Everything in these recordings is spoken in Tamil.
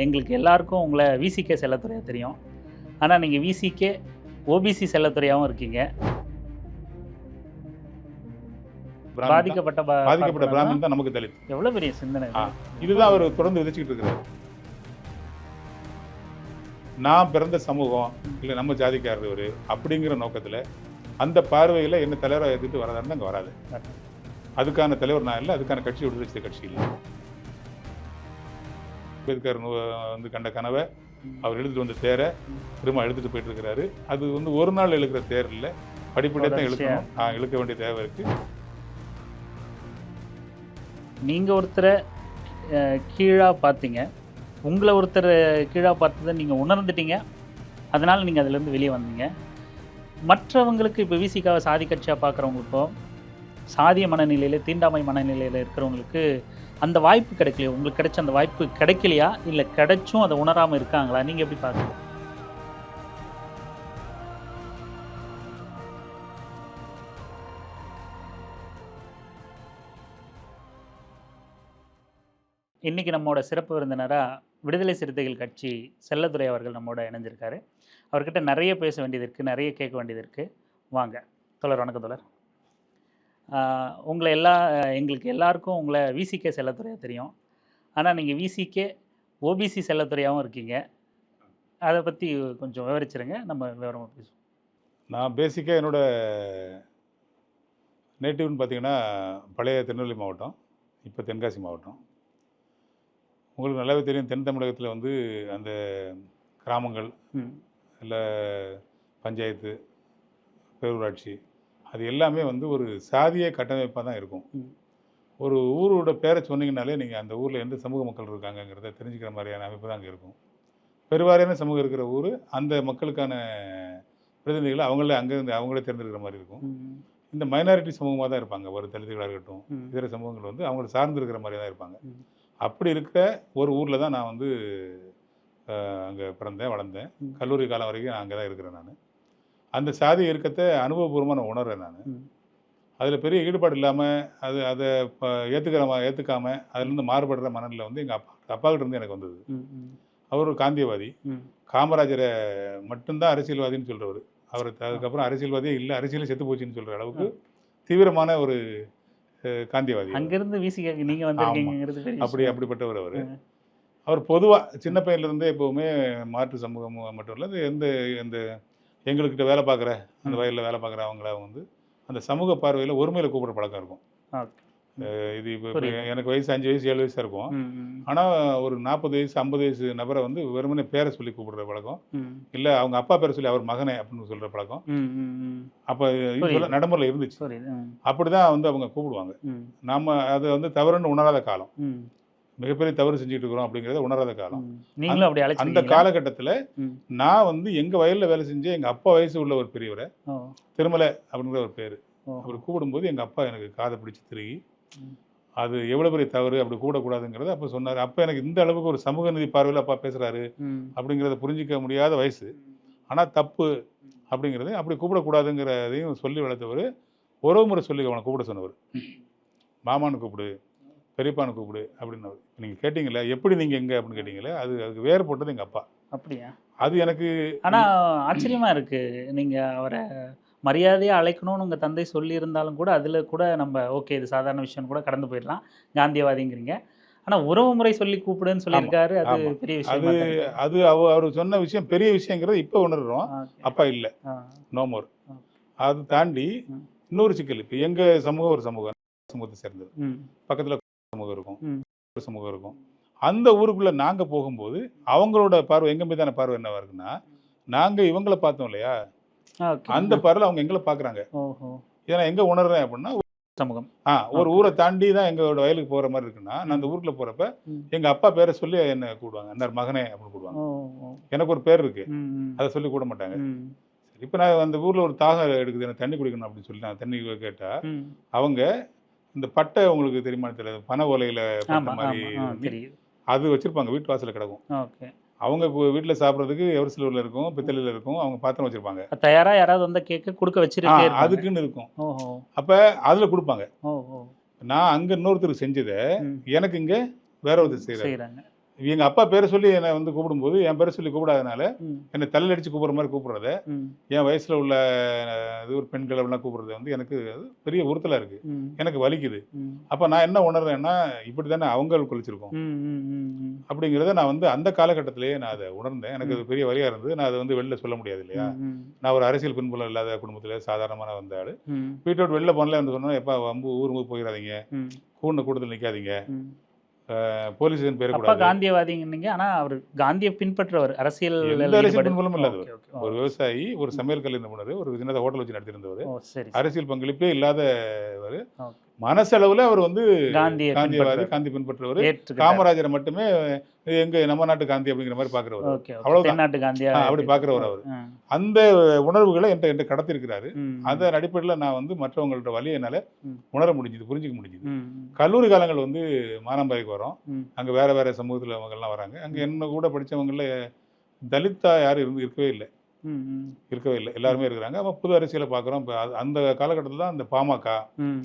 எங்களுக்கு எல்லாருக்கும் உங்களை விசிகே செல்லத்துறையாக தெரியும். ஆனால் நீங்கள் விசிகே ஓபிசி செல்லத்துறையாகவும் இருக்கீங்க. பாதிக்கப்பட்ட பிராமணன் தான் நமக்கு தலித். எவ்வளோ பெரிய சிந்தனை! இதுதான் அவர் தொடர்ந்து விதைச்சிக்கிட்டு இருக்கிறார். நான் பிறந்த சமூகம் இல்லை நம்ம ஜாதிக்காரர் இவர் அப்படிங்கிற நோக்கத்தில் அந்த பார்வையில் என்ன தலைவராக எடுத்துட்டு வராதான்னு அங்கே வராது. அதுக்கான தலைவர் நான் இல்லை, அதுக்கான கட்சி விடுதலை கட்சி இல்லை. அம்பேத்கர் வந்து கண்ட கனவை அவர் எழுதிட்டு வந்த தேரை திரும்ப எழுதிட்டு போயிட்டு இருக்கிறாரு. அது வந்து ஒரு நாள் எழுக்கிற தேர் இல்லை, படிப்படியாக தான் இழுக்கணும். இழுக்க வேண்டிய தேவை இருக்கு. நீங்கள் ஒருத்தரை கீழாக பார்த்தீங்க, உங்களை ஒருத்தர் கீழாக பார்த்ததை நீங்கள் உணர்ந்துட்டீங்க, அதனால் நீங்கள் அதிலேருந்து வெளியே வந்தீங்க. மற்றவங்களுக்கு இப்போ விசிகாவை சாதி கட்சியாக பார்க்குறவங்களுக்கோ சாதிய மனநிலையில் தீண்டாமை மனநிலையில் இருக்கிறவங்களுக்கு அந்த வாய்ப்பு கிடைக்கலையா? உங்களுக்கு கிடைச்ச அந்த வாய்ப்பு கிடைக்கலையா, இல்லை கிடைச்சும் அதை உணராமல் இருக்காங்களா? நீங்கள் எப்படி பார்க்குறீங்க? இன்றைக்கி நம்மோட சிறப்பு விருந்தினராக விடுதலை சிறுத்தைகள் கட்சி செல்லத்துறை அவர்கள் நம்மோட இணைஞ்சிருக்காரு. அவர்கிட்ட நிறைய பேச வேண்டியது இருக்குது, நிறைய கேட்க வேண்டியது இருக்குது. வாங்க தோழர். வணக்கம் தோழர். உங்களை எங்களுக்கு எல்லாருக்கும் உங்களை விசிகே செல்லத்துறையாக தெரியும். ஆனால் நீங்கள் விசிகே ஓபிசி செல்லத்துறையாகவும் இருக்கீங்க. அதை பற்றி கொஞ்சம் விவரிச்சிருங்க, நம்ம விவரமாக பேசுவோம். நான் பேசிக்காக என்னோடய நேட்டிவ்னு பார்த்தீங்கன்னா பழைய திருநெல்வேலி மாவட்டம், இப்போ தென்காசி மாவட்டம். உங்களுக்கு நல்லாவே தெரியும், தென் தமிழகத்தில் வந்து அந்த கிராமங்கள் இல்லை பஞ்சாயத்து பேரூராட்சி அது எல்லாமே வந்து ஒரு சாதிய கட்டமைப்பாக தான் இருக்கும். ஒரு ஊரோட பேரை சொன்னீங்கனாலே நீங்கள் அந்த ஊரில் எந்த சமூக மக்கள் இருக்காங்கங்கிறத தெரிஞ்சுக்கிற மாதிரியான அமைப்பு தான் அங்கே இருக்கும். பெருவாரியான சமூகம் இருக்கிற ஊர் அந்த மக்களுக்கான பிரதிநிதிகளை அவங்களே தேர்ந்தெடுக்கிற மாதிரி இருக்கும். இந்த மைனாரிட்டி சமூகமாக தான் இருப்பாங்க. ஒரு தலித்துகளாக இருக்கட்டும், இதர சமூகங்கள் வந்து அவங்கள சார்ந்து இருக்கிற மாதிரி தான் இருப்பாங்க. அப்படி இருக்க ஒரு ஊரில் தான் நான் வந்து அங்கே பிறந்தேன், வளர்ந்தேன். கல்லூரி காலம் வரைக்கும் நான் அங்கே தான் இருக்கிறேன். நான் அந்த சாதி இயக்கத்தை அனுபவபூர்வமாக நான் உணர்றேன். நான் அதில் பெரிய ஈடுபாடு இல்லாமல் அதை ஏற்றுக்காமல் அதுலேருந்து மாறுபடுற மனநிலை வந்து எங்கள் அப்பாக்கிட்ட இருந்து எனக்கு வந்தது. அவர் ஒரு காந்தியவாதி. காமராஜரை மட்டும்தான் அரசியல்வாதின்னு சொல்கிறவர். அவர் அதுக்கப்புறம் அரசியல்வாதியே இல்லை, அரசியலே செத்து போச்சுன்னு சொல்கிற அளவுக்கு தீவிரமான ஒரு காந்தியவாதி. அங்கிருந்து விசிகேக்கு நீங்கள் வந்திருக்கீங்கிறது அப்படிப்பட்டவர். அவர் பொதுவாக சின்ன பையன்லேருந்தே எப்போவுமே மாற்று சமூகம் மட்டும் இல்லை, எந்த எங்கள்கிட்ட வேலை பார்க்குற அந்த வயலில் வேலை பார்க்குற அவங்கள வந்து அந்த சமூக பார்வையில் ஒருமையில் கூப்பிட்ற பழக்கம் இருக்கும். இது இப்போ எனக்கு வயசு 5 வயசு 7 வயசாக இருக்கும். ஆனால் ஒரு 40 வயசு 50 வயசு நபரை வந்து வெறுமனே பேரை சொல்லி கூப்பிடுற பழக்கம், இல்லை அவங்க அப்பா பேரை சொல்லி அவர் மகனே அப்படின்னு சொல்கிற பழக்கம் அப்போ நடைமுறையில் இருந்துச்சு. அப்படி தான் வந்து அவங்க கூப்பிடுவாங்க. நாம் அதை வந்து தவறுன்னு உணராத காலம், மிகப்பெரிய தவறு செஞ்சுட்டு இருக்கிறோம் அப்படிங்கிறத உணராத காலம். அந்த காலகட்டத்தில் நான் வந்து எங்கள் வயலில் வேலை செஞ்சு எங்கள் அப்பா வயசு உள்ள ஒரு பெரியவரை, திருமலை அப்படிங்கிற ஒரு பேர், அப்படி கூப்பிடும்போது எங்கள் அப்பா எனக்கு காதை பிடிச்சி திருகி அது எவ்வளோ பெரிய தவறு, அப்படி கூடக்கூடாதுங்கிறத அப்போ சொன்னார். அப்போ எனக்கு இந்த அளவுக்கு ஒரு சமூக நீதி பார்வையில் அப்பா பேசுகிறாரு அப்படிங்கிறத புரிஞ்சிக்க முடியாத வயசு. ஆனால் தப்பு அப்படிங்கிறது அப்படி கூப்பிடக்கூடாதுங்கிறதையும் சொல்லி வளர்த்தவர். ஒரு முறை சொல்லி அவனை கூப்பிட சொன்னவர். மாமான்னு கூப்பிடு, பெரியப்பான்னு கூப்பிடு அப்படின்னு. நீங்கள் கேட்டீங்களே எப்படி நீங்கள் எங்கே அப்படின்னு கேட்டீங்களே, அதுக்கு வேறு போட்டது எங்கள் அப்பா. அப்படியா? அது எனக்கு ஆனால் ஆச்சரியமாக இருக்குது. நீங்கள் அவரை மரியாதையாக அழைக்கணும்னு உங்கள் தந்தை சொல்லியிருந்தாலும் கூட அதில் கூட நம்ம ஓகே இது சாதாரண விஷயம் கூட கடந்து போயிடலாம், காந்தியவாதிங்கிறீங்க. ஆனால் உறவு முறை சொல்லி கூப்பிடுன்னு சொல்லியிருக்காரு, அது பெரிய விஷயம். அது அவர் சொன்ன விஷயம் பெரிய விஷயங்கிறது இப்போ உணர்றோம். அப்பா இல்லை, நோ மோர். அது தாண்டி இன்னொரு சிக்கல், இப்போ எங்கள் சமூகம் ஒரு சமூகத்தை சேர்ந்தது, பக்கத்தில் சமூகம் இருக்கும், சமூகம் இருக்கும். அந்த ஊருக்குள்ளே நாங்கள் போகும்போது அவங்களோட பார்வை எங்கள் மீதான பார்வை என்னவா இருக்குன்னா, நாங்கள் இவங்கள பார்த்தோம் இல்லையா, அந்த பார்வையில் அவங்க எங்களை பார்க்குறாங்க. ஏன்னா எங்கே உணர்றேன் அப்படின்னா, சமூகம் ஒரு ஊரை தாண்டி தான் எங்களோட வயலுக்கு போகிற மாதிரி இருக்குன்னா, நான் அந்த ஊருக்குள்ள போகிறப்ப எங்கள் அப்பா பேரை சொல்லி என்ன கூடுவாங்க, அந்த மகனே அப்படின்னு கூடுவாங்க. எனக்கு ஒரு பேர் இருக்கு, அதை சொல்லி கூட மாட்டாங்க. இப்போ நான் அந்த ஊரில் ஒரு தாகம் எடுக்குது, எனக்கு தண்ணி குடிக்கணும் அப்படின்னு சொல்லி நான் தண்ணி கேட்டால் அவங்க இந்த பட்டை, உங்களுக்கு தெரியுமா தெரியாது, பனை ஓலையில் பட்டை மாதிரி அது வச்சுருப்பாங்க, வீட்டு வாசலில் கிடக்கும். அவங்க வீட்டில் சாப்பிட்றதுக்கு எவர்சிலூரில் இருக்கும், பித்தளையில் இருக்கும், அவங்க பாத்திரம் வச்சுருப்பாங்க. தயாராக யாராவது வந்து கேட்க கொடுக்க வச்சிருக்காங்க, அதுக்குன்னு இருக்கும். அப்போ அதில் கொடுப்பாங்க. நான் அங்கே இன்னொருத்தருக்கு செஞ்சதை எனக்கு இங்கே வேற ஒருத்தர் செய்கிறாங்க. எங்கள் அப்பா பேரை சொல்லி என்னை வந்து கூப்பிடும்போது என் பேரை சொல்லி கூப்பிடாதனால ம், என்னை தள்ளி அடித்து கூப்பிட்ற மாதிரி கூப்பிட்றத ம், என் வயசில் உள்ள இது ஒரு பெண்கள் அப்படிலாம் கூப்பிட்றது வந்து எனக்கு அது பெரிய உறுத்தலாக இருக்குது, ம், எனக்கு வலிக்குது. ம், அப்போ நான் என்ன உணர்றேன்னா இப்படி தானே அவங்க குளிச்சிருக்கோம் ம், ம், ம், ம், அப்படிங்கிறத நான் வந்து அந்த காலகட்டத்திலேயே நான் அதை உணர்ந்தேன். எனக்கு ம். அது பெரிய வலியாக இருந்தது. நான் அதை வந்து வெளில சொல்ல முடியாது இல்லையா. ம், ம், நான் ஒரு அரசியல் பின்புலம் இல்லாத குடும்பத்தில் சாதாரணமான வந்த ஆள். ம், வீட்டை விட்டு வெளில போனல வந்து சொன்னா எப்பா வம்பு ஊருக்கு போயிடாதீங்க, ம், கூட்டத்தில் நிற்காதீங்க, ம். போலீஸ் ஸ்டேஷன் அப்பா போயிடக்கூடாது. காந்தியவாதிங்க, ஆனா அவர் காந்தியை பின்பற்றவர், அரசியல் எந்த அரசியல் ஈடுபாடு. பின்புலமும் இல்லாதவர். Okay, okay. ஓ, ஒரு விவசாயி, ஒரு ம். சமையல் கல்வி நிபுணர், ஒரு சின்னதாக ஹோட்டல் வச்சு நடத்தியிருந்தவர், ஓ, சரி, சரி. அரசியல் பங்களிப்பே இல்லாதவர். ஓகே. மனசளவில் அவர் வந்து காந்தியை காந்தியவாதி, பின்பற்றவர். காந்தி பின்பற்றவர். ஏற்றுக்கிட்டார். காமராஜரை மட்டுமே எங்க நம்ம நாட்டு காந்தி அப்படிங்கிற மாதிரி பார்க்குறவர். Okay, okay. அவ்வளவுதான். தென்னாட்டு காந்தியா அப்படி பார்க்குறவர் அவர். ஆ. அந்த உணர்வுகளை என்கிட்ட கடத்திருக்கிறாரு. ம், அதன் அடிப்படையில் நான் வந்து மற்றவங்கள்ட்ட வழியை என்னால் ம், உணர முடிஞ்சுது, புரிஞ்சிக்க முடிஞ்சுது. ம், கல்லூரி காலங்கள் வந்து மானாம்பாறைக்கு வரோம். ம், அங்கே வேறு வேறு சமூகத்தில் அவங்கெல்லாம் வராங்க. அங்கே என்ன கூட படித்தவங்களில் தலித்தா யாரும் இருக்கவே இல்லை, ம், ம், இருக்கவே இல்லை. எல்லாருமே இருக்கிறாங்க. அப்போ புது அரசியலை பார்க்குறோம். இப்போ அந்த காலகட்டத்தில் தான் அந்த பாமக, ம்,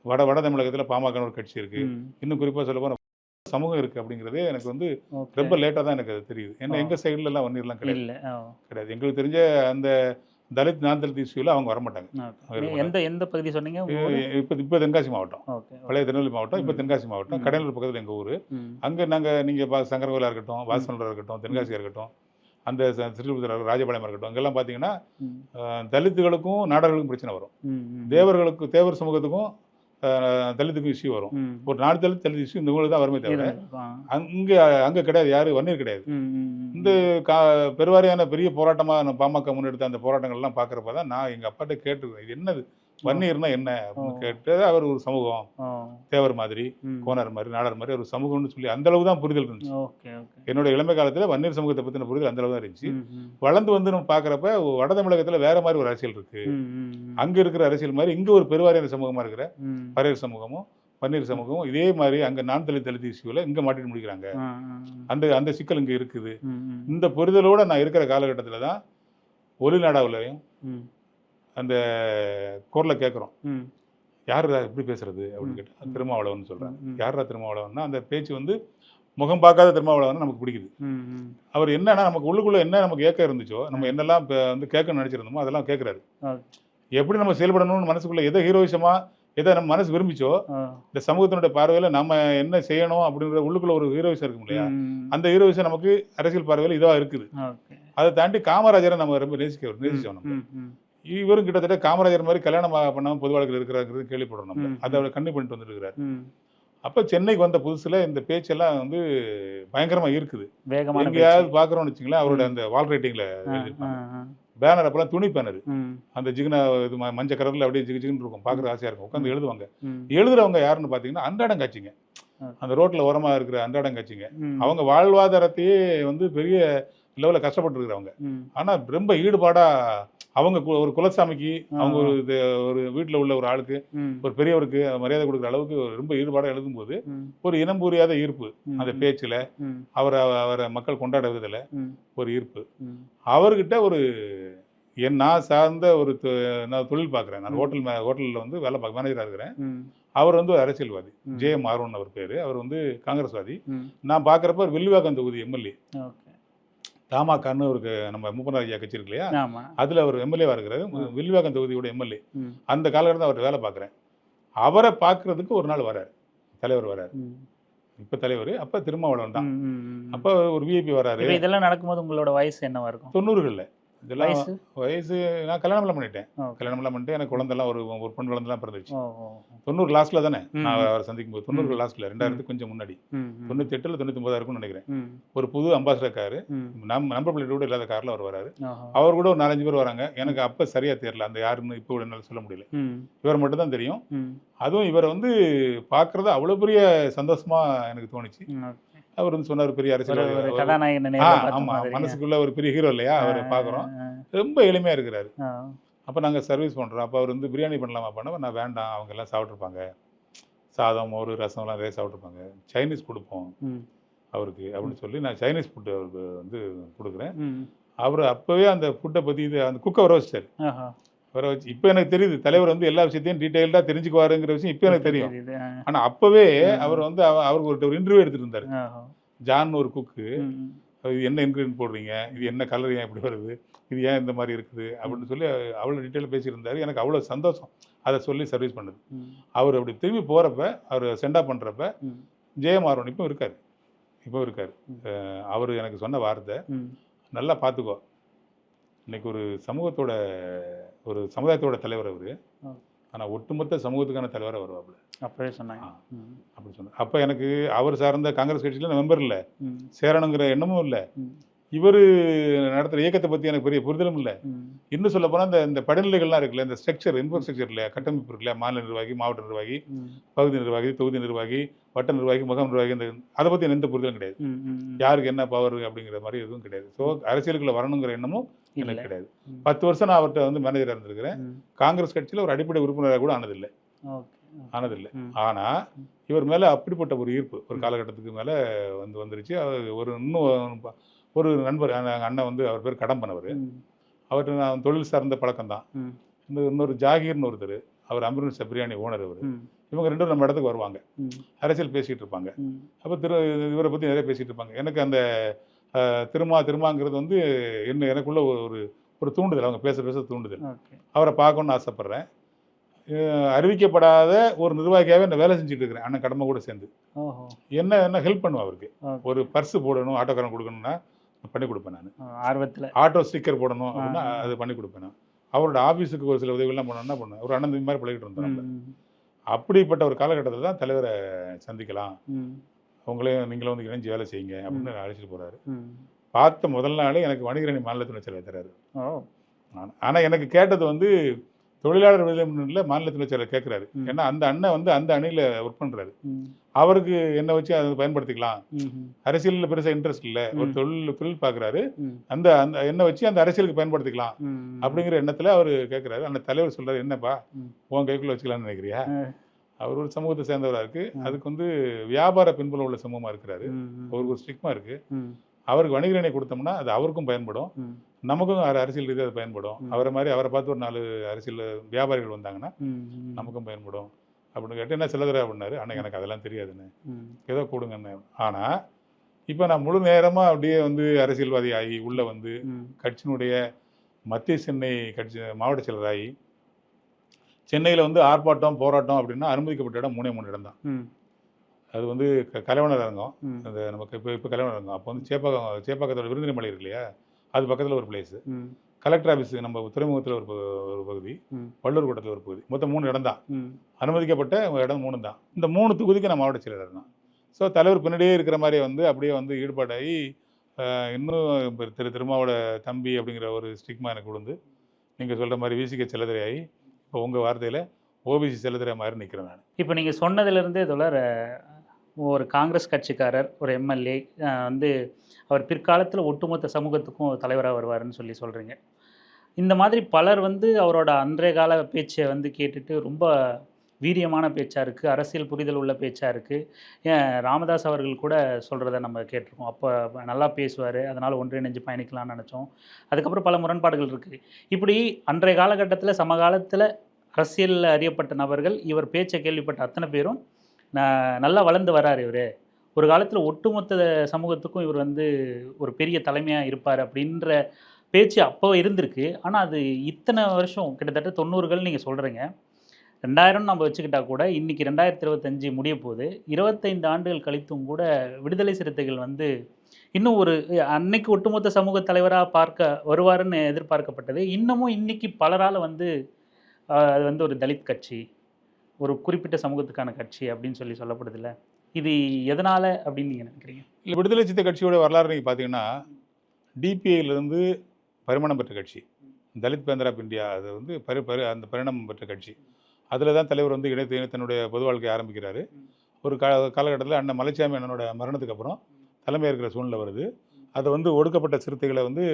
வட தமிழகத்தில் பாமகன்னு ஒரு கட்சி இருக்குது. ம். இன்னும் குறிப்பாக சொல்ல போனால் சமூகம் இருக்குது அப்படிங்கிறதே எனக்கு வந்து ஓகே. ரொம்ப லேட்டாக தான் எனக்கு அது தெரியுது. ஏன்னா ஓ. எங்கள் சைட்லலாம் வன்னியர்லாம் கிடையாது, இல்ல. ஓ. கிடையாது. எங்களுக்கு தெரிஞ்ச அந்த தலித் நான் தலித் இஷ்யூவில் அவங்க வரமாட்டாங்க. ஓகே. எந்த எந்த பகுதி சொன்னீங்க உங்க ஊரு? இப்போ தென்காசி மாவட்டம், ஓகே. பழைய திருநெல்வேலி மாவட்டம், இப்போ ம். தென்காசி மாவட்டம். ம். கடலூர் பக்கத்தில் எங்கள் ஊர். ம், அங்கே நாங்கள் நீங்கள் சங்கரகோயிலாக இருக்கட்டும், வாசனூராக இருக்கட்டும், தென்காசியாக இருக்கட்டும், அந்த திருப்பதி ராஜபாளையமாக இருக்கட்டும், அங்கெல்லாம் பார்த்தீங்கன்னா ம், தலித்துகளுக்கும் நாடார்களுக்கும் பிரச்சனை வரும். ம், ம், தேவர் சமூகத்துக்கும் தலித்துக்கும் இஷ்யூ வரும். ம். ஒரு நாடு தலித் இஷ்யூ இந்த ஊரில் தான் வருமே தவிர ஆ. அங்கே கிடையாது. யார் வன்னியர் கிடையாது. ம், ம், ம், இந்த பெருவாரியான பெரிய போராட்டமாக பாமக முன்னெடுத்த அந்த போராட்டங்கள்லாம் பார்க்குறப்ப தான் நான் எங்கள் அப்பாட்ட கேட்டுருக்கேன், இது என்னது வன்னியர்னா என்ன அப்படின்னு கேட்டு, அவர் ஒரு சமூகம், ஓ. தேவர் மாதிரி, ம். கோனார் மாதிரி, நாடார் மாதிரி ஒரு சமூகம்னு சொல்லி அந்த அளவு தான் புரிதல் இருந்துச்சு. Okay, okay. என்னோட இளமை காலத்தில் வன்னியர் சமூகத்தை பற்றின புரிதல் அந்த அளவு தான் இருந்துச்சு. ம், ம், வளர்ந்து வந்து நம்ம பார்க்குறப்ப வட தமிழகத்தில் வேற மாதிரி ஒரு அரசியல் இருக்குது. ம், ம், ம். அங்கே இருக்கிற அரசியல் மாதிரி இங்கே ஒரு பெருவாரியான சமூகமாக இருக்கிற ம். பறையர் சமூகமும் வன்னியர் சமூகமும் இதே மாதிரி அங்கே நான் தலித் இஷ்யூவில் இங்கே மாட்டிட்டு முடிக்கிறாங்க. ஆ, ஆ, அந்த சிக்கல் இங்கே இருக்குது. ம், ம், இந்த புரிதலோடு நான் இருக்கிற காலகட்டத்தில் தான் ஒளிநாடாவிலையும் ம், அந்த குரலை கேட்குறோம். ம், யாருடா எப்படி பேசுறது அப்படின்னு ம். கேட்டால் திருமாவளவன் சொல்கிறாங்க. ம். யாருடா திருமாவளவன்னா அந்த பேச்சு வந்து முகம் பார்க்காத திருமாவளவன் நமக்கு பிடிக்குது. ம், ம். அவர் என்னன்னா நமக்கு உள்ளுக்குள்ளே என்ன நமக்கு ஏக்கம் இருந்துச்சோ, நம்ம என்னெல்லாம் இப்போ வந்து கேட்கணும்னு நினச்சிருந்தோமோ அதெல்லாம் கேட்குறாரு. ஓகே. எப்படி நம்ம செயல்படணும்னு மனசுக்குள்ளே எதை ஹீரோயிசமாக எதை நம்ம மனசு விரும்பிச்சோ, ஆ. இந்த சமூகத்தினுடைய பார்வையில் நம்ம என்ன செய்யணும் அப்படிங்கிற உள்ளுக்குள்ள ஒரு ஹீரோயிசம் இருக்கும் இல்லையா, ம். அந்த ஹீரோயிசம் நமக்கு அரசியல் பார்வையில் இதுவாக இருக்குது. ஓகே. அதை தாண்டி காமராஜரை நம்ம ரொம்ப நேசிச்சோம். நம்ம ம், ம், இவரும் கிட்டத்தட்ட காமராஜர் மாதிரி கல்யாணம் பண்ணாமல் பொது வாழ்க்கையில் இருக்கிறாங்கிறது கேள்விப்படுறோம். நம்ம ம். அதை அவர் கண்ணி பண்ணிட்டு வந்துருக்கிறார். ம். அப்போ சென்னைக்கு வந்த புதுசில் இந்த பேச்செல்லாம் வந்து பயங்கரமாக இருக்குது. வேகமான எங்கேயாவது பேச்சு. பார்க்குறோம்னு வச்சுங்களேன், அவரோட அந்த வால் ரைட்டிங்கில் ஆ, எழுதியிருப்பாங்க. ஆ, பேனர் அப்போலாம் துணி பேனர், ம், அந்த ஜிகுனா இது மஞ்சள் கலரில் அப்படியே ஜிகுன்னு இருக்கும், பார்க்குறது ஆசையாக இருக்கும். உட்காந்து எழுதுவாங்க. ம், எழுதுறவங்க யாருன்னு பார்த்தீங்கன்னா அன்றாடங்காட்சிங்க, ஆ. அந்த ரோட்டில் ஓரமாக இருக்கிற அன்றாடங்காட்சிங்க. ம், அவங்க வாழ்வாதாரத்தையே வந்து பெரிய லெவலில் கஷ்டப்பட்டுருக்கிறவங்க. ம், ஆனால் ரொம்ப ஈடுபாடாக அவங்க ஒரு குலசாமிக்கு, அவங்க ஆ. ஒரு வீட்டில் உள்ள ஒரு ஆளுக்கு, ம், ஒரு பெரியவருக்கு மரியாதை கொடுக்குற அளவுக்கு ரொம்ப ஈடுபாடாக எழுதும்போது ம், ஒரு இனம் புரியாத ஈர்ப்பு ம், அந்த பேச்சில், ம், அவரை மக்கள் கொண்டாட விதத்தில் ம், ஒரு ஈர்ப்பு. ம், அவர்கிட்ட ஒரு நான் சார்ந்த ஒரு நான் தொழில் பார்க்குறேன். நான் ஹோட்டலில் வந்து மேனேஜராக இருக்கிறேன். ம், அவர் வந்து ஒரு அரசியல்வாதி, ம். ஜே.எம். ஆர்வன் அவர் பேர். அவர் வந்து காங்கிரஸ்வாதி. ம். நான் பார்க்குறப்ப ஒரு வில்லிவாக்கம் தொகுதி எம்எல்ஏ, ஓகே. தமாகான்னு ஒரு நம்ம மூப்பனார் ஐயா கட்சி இருக்கு இல்லையா, ஆமா. அதில் அவர் எம்எல்ஏவாக இருக்கிறாரு. வில்லிவாக்கம் தொகுதியோட எம்எல்ஏ. ம், அந்த காலகட்டத்தில் அவர் வேலை பார்க்குறேன். அவரை பார்க்குறதுக்கு ஒரு நாள் வராரு, தலைவர் வராரு. ம், இப்போ தலைவர், அப்போ திருமாவளவன் தான். ம், ம், ம். அப்போ ஒரு விஐபி வராரு. இப்ப இதெல்லாம் நடக்கும்போது உங்களோட வயசு என்னவா இருக்கும்? 90களில் இதெல்லாம் வயசு? வயசு நான் கல்யாணம்லாம் பண்ணிட்டேன். ஓகே. கல்யாணம்லாம் பண்ணிட்டு எனக்கு குழந்தைலாம் ஒரு பெண் குழந்தைலாம் பிறந்துச்சு. ஓ, ஓ. 90 லாஸ்ட்டில் தானே ம். நான் அவரை சந்திக்கும் போது. 90 லாஸ்ட்டில், 2000 கொஞ்சம் முன்னாடி, ம், ம், 98 99 இருக்கும்னு நினைக்கிறேன். ம், ஒரு புது அம்பாசிடர் காரு, ம். நம்பர் பிளேட் கூட இல்லாத காரில் அவர் வராரு. ஓஹோ. அவர் கூட ஒரு 4-5 பேர் வராங்க. எனக்கு அப்போ சரியாக தெரியல, அந்த யாருன்னு இப்போ கூட என்னால் சொல்ல முடியல. ம், இவர் மட்டும் தான் தெரியும். ம், அதுவும் இவரை வந்து பார்க்குறது அவ்வளோ பெரிய சந்தோஷமாக எனக்கு தோணுச்சு. ம். ஓகே. அவர் வந்து சொன்னார், பெரிய ஒரு அரசியல், கதாநாயகன் நேர்ல பார்த்த ஆமாம், மாதிரி. மனசுக்குள்ள ஒரு பெரிய ஹீரோ இல்லையா, அவரை பார்க்குறோம். ரொம்ப எளிமையாக இருக்கிறாரு. ஆ, அப்போ நாங்கள் சர்வீஸ் பண்ணுறோம். அப்போ அவர் வந்து பிரியாணி பண்ணலாமா பண்ண, நான் வேண்டாம், அவங்க எல்லாம் சாப்பிட்ருப்பாங்க, சாதம் மோர் ரசம்லாம் நிறைய சாப்பிட்ருப்பாங்க, சைனீஸ் கொடுப்போம் ம், அவருக்கு அப்படின்னு சொல்லி நான் சைனீஸ் ஃபுட்டு அவருக்கு வந்து கொடுக்குறேன். ம். அவர் அப்போவே அந்த ஃபுட்டை பற்றி அந்த குக்கை வர வச்சிட்டாரு. ஆஹா. வர வச்சு இப்போ எனக்கு தெரியுது, தலைவர் வந்து எல்லா விஷயத்தையும் டீட்டெயில்டாக தெரிஞ்சுக்குவாருங்கிற விஷயம் இப்போ எனக்கு தெரியும். தெரியுது. ஆ. ஆனால் அப்போவே அவர் வந்து அவருக்கு ஒரு இன்டர்வியூ எடுத்துகிட்டு இருந்தார். ஆஹா. ஜான் ஒரு குக்கு, ம், ம், அது என்ன இன்க்ரீடியன்ட் போடுறீங்க, இது என்ன கலர் ஏன் இப்படி வருது, இது ஏன் இந்த மாதிரி இருக்குது அப்படின்னு சொல்லி அவ்வளோ டீட்டெயிலாக பேசியிருந்தாரு. எனக்கு அவ்வளோ சந்தோஷம் அதை சொல்லி சர்வீஸ் பண்ணது. ம், அவர் அப்படி திரும்பி போகிறப்ப, அவர் சென்ட் ஆஃப் பண்ணுறப்ப ம், ஜெயமாறன் இப்போ இருக்கார். இருக்கார். ம். அவர் எனக்கு சொன்ன வார்த்தை, ம். நல்லா பார்த்துக்கோ, இன்னைக்கு ஒரு சமூகத்தோட ஒரு சமுதாயத்தோட தலைவர் அவர், ஆ. ஆனால் ஒட்டுமொத்த சமூகத்துக்கான தலைவராக வருவாப்புல அப்பவே சொன்னாங்க. ஆ. ம், அப்படி சொன்னார். அப்போ எனக்கு அவர் சார்ந்த காங்கிரஸ் கட்சியில் மெம்பர் இல்லை, ம், சேரணுங்கிற எண்ணமும் இல்லை, ம், இவர் நடத்துகிற இயக்கத்தை பற்றி எனக்கு பெரிய புரிதலும் இல்லை. ம், இன்னும் சொல்ல போனால் இந்த படிநிலைகள்லாம் இருக்குல்ல, இந்த ஸ்ட்ரக்சர் இன்ஃப்ராஸ்ட்ரக்சர் இல்லையா, கட்டமைப்பு இருக்குல்ல, மாநில நிர்வாகி, மாவட்ட நிர்வாகி, ம், பகுதி நிர்வாகி, தொகுதி நிர்வாகி, வட்ட நிர்வாகி, முகாம் நிர்வாகி, அதை பற்றி எந்த புரிதலும் கிடையாது. ம், ம், ம். யாருக்கு என்ன பவர் அப்படிங்கிற மாதிரி எதுவும் கிடையாது. ஸோ அரசியலுக்குள்ள வரணுங்கிற எண்ணமும் எனக்கு இல்ல. கிடையாது. ம். 10 வருஷம் நான் அவர்கிட்ட வந்து மேனேஜராக இருந்திருக்கிறேன். ம். காங்கிரஸ் கட்சியில் ஒரு அடிப்படை உறுப்பினராக கூட ஆனதில்லை. ஓகே. ஆனதில்லை. ம். ஆனால் இவர் மேலே அப்படிப்பட்ட ஒரு ஈர்ப்பு ஒரு காலகட்டத்துக்கு மேலே வந்துருச்சு. அவர் இன்னும் ஒரு நண்பர், அண்ணன் வந்து அவர் பேர் கடம்பனவர். ம். அவர்கிட்ட நான் தொழில் சார்ந்த பழக்கம் தான். ம். இன்னொரு ஜாகீர்னு ஒருத்தர், அவர் அமிர்த பிரியாணி ஓனர். அவர் ம். இவங்க ரெண்டும் நம்ம இடத்துக்கு வருவாங்க, ம். அரசியல் பேசிகிட்டு இருப்பாங்க. ம். அப்போ இவரை பற்றி நிறைய பேசிகிட்டு இருப்பாங்க. எனக்கு அந்த திருமாங்கிறது வந்து எனக்குள்ள ஒரு ஒரு தூண்டுதல், அவங்க பேச தூண்டுதல். ஓகே. அவரை பார்க்கணுன்னு ஆசைப்பட்றேன். அறிவிக்கப்படாத ஒரு நிர்வாகியாகவே நான் வேலை செஞ்சுட்டு இருக்கிறேன், அண்ணன் கடமை கூட சேர்ந்து. ஓஹோ. என்ன ஹெல்ப் பண்ணுவேன் அவருக்கு. ஓகே. ஒரு பர்ஸு போடணும், ஆட்டோக்காரன் கொடுக்கணும்னா பண்ணி கொடுப்பேன் நான். ஆர்வத்துல. ஆட்டோ ஸ்டிக்கர் போடணும் அப்படின்னா அது பண்ணி கொடுப்பேன் நான். அவரோட ஆஃபீஸுக்கு ஒரு சில உதவிகள்லாம் பண்ணணும்னா பண்ணுவேன். ஒரு அண்ணன் இந்த மாதிரி பழகிட்டு இருந்தோம். ம். அப்படிப்பட்ட ஒரு காலகட்டத்தில் தான் தலைவரை சந்திக்கலாம், ம். அவங்களையும் நீங்களும் வந்து இணைஞ்சு வேலை செய்யுங்க அப்படின்னு அழைச்சிட்டு போகிறாரு. ம். பார்த்த முதல் நாளே எனக்கு வணிகரணி மாநில துணைச் செயலர் தராரு. ஓ. ஆனால் எனக்கு கேட்டது வந்து தொழிலாளர் விடுதலை முன்னணியில் மாநில துணைச் செயலர் கேட்குறாரு. ம். ஏன்னா அந்த அண்ணன் வந்து அந்த அணியில் ஒர்க் பண்ணுறாரு. ம். அவருக்கு என்ன வச்சு அதை பயன்படுத்திக்கலாம். ம்ஹும். அரசியலில் பெருசாக இன்ட்ரெஸ்ட் இல்லை, ஒரு தொழில் பார்க்குறாரு. ம். அந்த அந்த எண்ணெய் வச்சு அந்த அரசியலுக்கு பயன்படுத்திக்கலாம் ம். அப்படிங்கிற எண்ணத்தில் அவர் கேட்குறாரு. அந்த தலைவர் சொல்கிறார், என்னப்பா ம். உன் கைக்குள்ளே வச்சுக்கலாம்னு நினைக்கிறியா? ஆ. அவர் ஒரு சமூகத்தை சேர்ந்தவராக இருக்குது. ம். அதுக்கு வந்து வியாபார பின்புலம் உள்ள சமூகமாக இருக்கிறாரு. ம். ம். அவருக்கு ஒரு ஸ்டிக்மா இருக்குது. ம். அவருக்கு வணிகரணை கொடுத்தோம்னா அது அவருக்கும் பயன்படும், ம். நமக்கும் அரசியல் ரீதியாக அது பயன்படும். ம். அவரை பார்த்து ஒரு 4 அரசியல் வியாபாரிகள் வந்தாங்கன்னா ம். ம். நமக்கும் பயன்படும் அப்படின்னு கேட்டு, என்ன செல்லதுரா அப்படின்னாரு. அன்னைக்கு எனக்கு அதெல்லாம் தெரியாதுன்னு, ம். ஏதோ கொடுங்கன்னு. ஆனால் இப்போ நான் முழு நேரமாக அப்படியே வந்து அரசியல்வாதி ஆகி உள்ளே வந்து ம். கட்சியினுடைய மத்திய சென்னை கட்சி மாவட்ட செயலராகி சென்னையில் வந்து ஆர்ப்பாட்டம் போராட்டம் அப்படின்னா அனுமதிக்கப்பட்ட இடம் 3 இடம் தான். ம். அது வந்து கலைவனர் அரங்கம், ம். அந்த நமக்கு இப்போ கலைவனர் அரங்கம். அப்போ வந்து சேப்பாக்கத்தோட விருந்தினர் மலை இருக்கு இல்லையா, அது பக்கத்தில் ஒரு பிளேஸு, ம். கலெக்டர் ஆஃபீஸ் நம்ம துறைமுகத்தில் ஒரு பகுதி, ம். வள்ளூர் கோட்டத்தில் ஒரு பகுதி, மொத்தம் 3 இடம் தான். ம். அனுமதிக்கப்பட்ட இடம் 3 தான். இந்த 3 தொகுதிக்கு நான் மாவட்ட செயலர் தான். ஸோ தலைவர் பின்னாடியே இருக்கிற மாதிரி வந்து அப்படியே வந்து ஈடுபாடாகி இன்னும் திருமாவோட தம்பி அப்படிங்கிற ஒரு ஸ்டிக்மா எனக்கு கொடுந்து, நீங்கள் சொல்கிற மாதிரி விசிக செல்லதுரை ஆகி இப்போ உங்கள் வார்த்தையில் ஓபிசி செல்லதுரை மாதிரி நிற்கிறேன் நான். இப்போ நீங்கள் சொன்னதுலேருந்தே தோழர், ஒரு காங்கிரஸ் கட்சிக்காரர், ஒரு எம்எல்ஏ வந்து அவர் பிற்காலத்தில் ஒட்டுமொத்த சமூகத்துக்கும் தலைவராக வருவாருன்னு சொல்லி சொல்கிறீங்க. இந்த மாதிரி பலர் வந்து அவரோட அன்றைய கால பேச்சை வந்து கேட்டுட்டு ரொம்ப வீரியமான பேச்சாக இருக்குது, அரசியல் புரிதல் உள்ள பேச்சாக இருக்குது. ஏன் ராமதாஸ் அவர்கள் கூட சொல்கிறத நம்ம கேட்டிருக்கோம். அப்போ நல்லா பேசுவார், அதனால் ஒன்றிணைஞ்சு பயணிக்கலாம்னு நினச்சோம். அதுக்கப்புறம் பல முரண்பாடுகள் இருக்குது. இப்படி அன்றைய காலகட்டத்தில் சமகாலத்தில் அரசியலில் அறியப்பட்ட நபர்கள் இவர் பேச்சை கேள்விப்பட்ட அத்தனை பேரும் நல்லா வளர்ந்து வராரு இவர், ஒரு காலத்தில் ஒட்டுமொத்த சமூகத்துக்கும் இவர் வந்து ஒரு பெரிய தலைமையாக இருப்பார் அப்படின்ற பேச்சு அப்போ இருந்திருக்கு. ஆனால் அது இத்தனை வருஷம், கிட்டத்தட்ட 90கள் நீங்கள் சொல்கிறீங்க, 2000 நம்ம வச்சுக்கிட்டா கூட இன்றைக்கி 2025 முடிய போகுது. 25 ஆண்டுகள் கழித்தும் கூட விடுதலை சிறுத்தைகள் வந்து இன்னும் ஒரு அன்னைக்கு ஒட்டுமொத்த சமூக தலைவராக பார்க்க வருவாருன்னு எதிர்பார்க்கப்பட்டது. இன்னமும் இன்னைக்கு பலரால் வந்து அது வந்து ஒரு தலித் கட்சி, ஒரு குறிப்பிட்ட சமூகத்துக்கான கட்சி அப்படின்னு சொல்லி சொல்லப்படுதில்ல. இது எதனால் அப்படின்னு நீங்கள் நினைக்கிறீங்க? இல்லை, விடுதலை சிறுத்தை கட்சியோட வரலாறு நீங்கள் பார்த்தீங்கன்னா டிபிஐலேருந்து பரிமாணம் பெற்ற கட்சி, தலித் பேந்தர் ஆஃப் இந்தியா, அது வந்து அந்த பரிணாமம் பெற்ற கட்சி. அதில் தான் தலைவர் வந்து இணைத்து தன்னுடைய பொது வாழ்க்கையை ஆரம்பிக்கிறாரு. ஒரு காலகட்டத்தில் அண்ணன் மலைச்சாமி அண்ணனோட மரணத்துக்கு அப்புறம் தலைமை இருக்கிற சூழ்நிலை வருது. அதை வந்து ஒடுக்கப்பட்ட சிறுத்தைகளை வந்து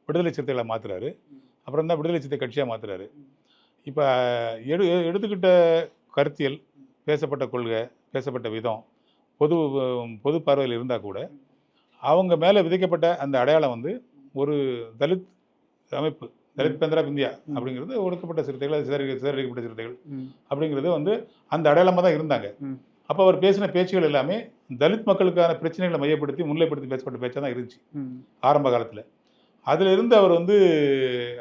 விடுதலை சிறுத்தைகளை மாற்றுறாரு. அப்புறம் தான் விடுதலை சிறுத்தை கட்சியாக மாற்றுறாரு. இப்போ எடுத்துக்கிட்ட கருத்தியல், பேசப்பட்ட கொள்கை, பேசப்பட்ட விதம் பொது பார்வையில் இருந்தால் கூட அவங்க மேலே விதைக்கப்பட்ட அந்த அடையாளம் வந்து ஒரு தலித் அமைப்பு, தலித் பேந்தர் ஆஃப் இந்தியா அப்படிங்கிறது ஒடுக்கப்பட்ட சிறுத்தைகள், சிதறடிக்கப்பட்ட சிறுத்தைகள் அப்படிங்கிறது வந்து அந்த அடையாளமாக தான் இருந்தாங்க. அப்போ அவர் பேசின பேச்சுகள் எல்லாமே தலித் மக்களுக்கான பிரச்சனைகளை மையப்படுத்தி முன்னிலைப்படுத்தி பேசப்பட்ட பேச்சாக தான் இருந்துச்சு ம். ஆரம்ப காலத்தில். அதில் இருந்து அவர் வந்து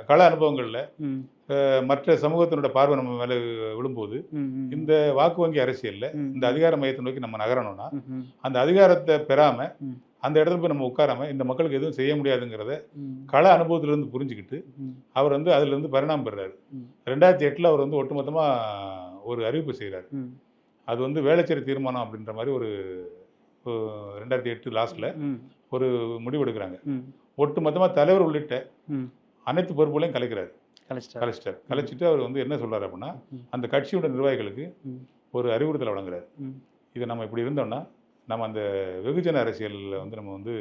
கள அனுபவங்களில் ம். மற்ற சமூகத்தினோட பார்வை நம்ம மேலே விழும்போது ம். ம். இந்த வாக்கு வங்கி அரசியலில் ம். இந்த அதிகார மையத்தை நோக்கி நம்ம நகரணும்னா ம். அந்த அதிகாரத்தை பெறாமல் ம். அந்த இடத்துல போய் நம்ம உட்காராம இந்த மக்களுக்கு எதுவும் செய்ய முடியாதுங்கிறத ம். கள அனுபவத்திலிருந்து புரிஞ்சுக்கிட்டு ம். அவர் வந்து அதிலிருந்து பரிணாமம் பெறுறாரு. ம். 2008 அவர் வந்து ஒட்டுமொத்தமாக ஒரு அறிவிப்பு செய்கிறார். ம். அது வந்து வேளச்சேரி தீர்மானம் அப்படின்ற மாதிரி ஒரு 2008 லாஸ்ட்ல ம். ஒரு முடிவு எடுக்கிறாங்க. ம். ஒட்டுமொத்தமாக தலைவர் உள்ளிட்ட ம். அனைத்து பொறுப்புகளையும் கலைக்கிறார். கழிச்சிட்டார். கலைச்சிட்டு அவர் வந்து என்ன சொல்றாரு அப்படின்னா ம். அந்த கட்சியோட நிர்வாகிகளுக்கு ம். ஒரு அறிவுறுத்தலை வழங்குறாரு. ம். இதை நம்ம இப்படி இருந்தோம்னா நம்ம அந்த வெகுஜன அரசியலில் வந்து நம்ம வந்து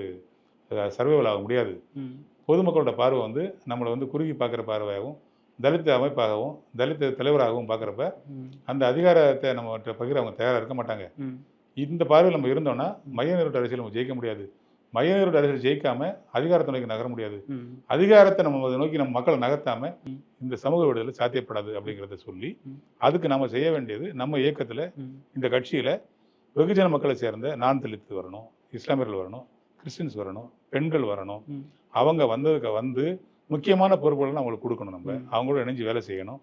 சர்வைவல் ஆக முடியாது. ம். பொதுமக்களோட பார்வை வந்து நம்மளை வந்து குறுகி பார்க்குற பார்வையாகவும் தலித் அமைப்பாகவும் தலித் தலைவராகவும் பார்க்குறப்ப ம். அந்த அதிகாரத்தை நம்மகிட்ட பகிர அவங்க தயாராக இருக்க மாட்டாங்க. ம். இந்த பார்வையில் நம்ம இருந்தோம்னா மைய நீரோட்ட அரசியல் நம்ம ஜெயிக்க முடியாது. மைய நீரோட்ட அரசியல் ஜெயிக்காம அதிகாரத்தை நோக்கி நகர முடியாது. ம். அதிகாரத்தை நம்ம அதை நோக்கி நம்ம மக்களை நகர்த்தாம ம். இந்த சமூக விடுதலை சாத்தியப்படாது அப்படிங்கிறத சொல்லி ம். அதுக்கு நம்ம செய்ய வேண்டியது நம்ம இயக்கத்தில் ம். இந்த கட்சியில் வெகுஜன மக்களை சேர்ந்த நான் தலித் வரணும், இஸ்லாமியர்கள் வரணும், கிறிஸ்டின்ஸ் வரணும், பெண்கள் வரணும். ம். அவங்க வந்ததுக்கு வந்து முக்கியமான பொறுப்புகளை அவங்களுக்கு கொடுக்கணும். நம்ம ம். அவங்களோட இணைஞ்சு வேலை செய்யணும்.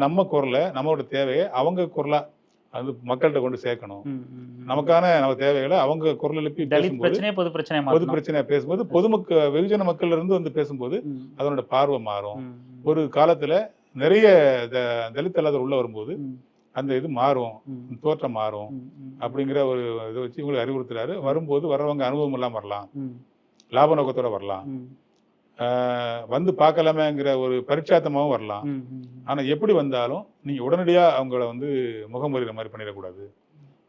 நம்ம குரலை நம்மளோட தேவையை அவங்க குரலாக அது மக்கள்கிட்ட கொண்டு சேர்க்கணும். ம். ம். நமக்கான நம்ம தேவைகளை அவங்க குரல் எழுப்பி தலித் பேசும்போது பிரச்சனையை பொது பிரச்சனையா பொது மாத்தணும். பிரச்சனையா பேசும்போது வெகுஜன மக்கள் இருந்து வந்து பேசும்போது ம். அதனோட பார்வை மாறும். ம். ஒரு காலத்துல நிறைய தலித் அல்லாதவர் உள்ள வரும்போது ம். அந்த இது மாறும், ம். தோற்றம் மாறும் ம். ம். அப்படிங்கிற ஒரு இதை வச்சு உங்களுக்கு அறிவுறுத்துறாரு. வரும்போது வர்றவங்க அனுபவம் இல்லாம வரலாம், ம். லாப நோக்கத்தோட வரலாம், ம். வந்து பார்க்கலாமேங்கிற ஒரு பரிட்சாத்தமாகவும் வரலாம். ம். ம். ஆனா எப்படி வந்தாலும் நீங்க உடனடியா அவங்கள வந்து முகமுறைகிற மாதிரி பண்ணிடக்கூடாது.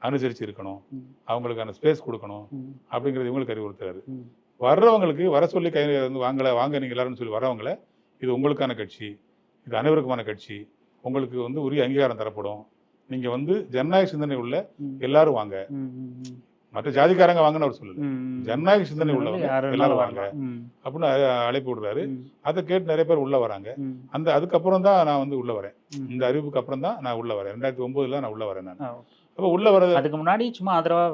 அனுசரிச்சு இருக்கணும், ம். அவங்களுக்கான ஸ்பேஸ் கொடுக்கணும் ம். அப்படிங்கிறது இவங்களுக்கு அறிவுறுத்துறாரு. ம். வர்றவங்களுக்கு வர சொல்லி கை வந்து வாங்க நீங்க எல்லாரும் சொல்லி வரவங்கள இது உங்களுக்கான கட்சி, இது அனைவருக்குமான கட்சி, உங்களுக்கு வந்து உரிய அங்கீகாரம் தரப்படும், நீங்க வந்து ஜனநாயக சிந்தனை உள்ள ம். எல்லாரும் வாங்க, ம். ம். மற்ற ஜாதிக்காரங்க வாங்கன்னு அவர் சொல்லல, ம். ஜனநாயக சிந்தனை உள்ளவங்க யாரு எல்லாரும் வேணாலும் வாங்க வரலாம். ம். அப்படின்னு அழைப்பு விடுறாரு. ம். அதை கேட்டு நிறைய பேர் உள்ள வராங்க. ம். அதுக்கப்புறம் தான் நான் வந்து உள்ள வரேன். ம். இந்த அறிவுக்கு அப்புறம் தான் நான் உள்ள வரேன். 2009 நான் உள்ள வரேன். நான் ஆ. அப்போ உள்ள வர்றது அதுக்கு முன்னாடி சும்மா ஆதரவா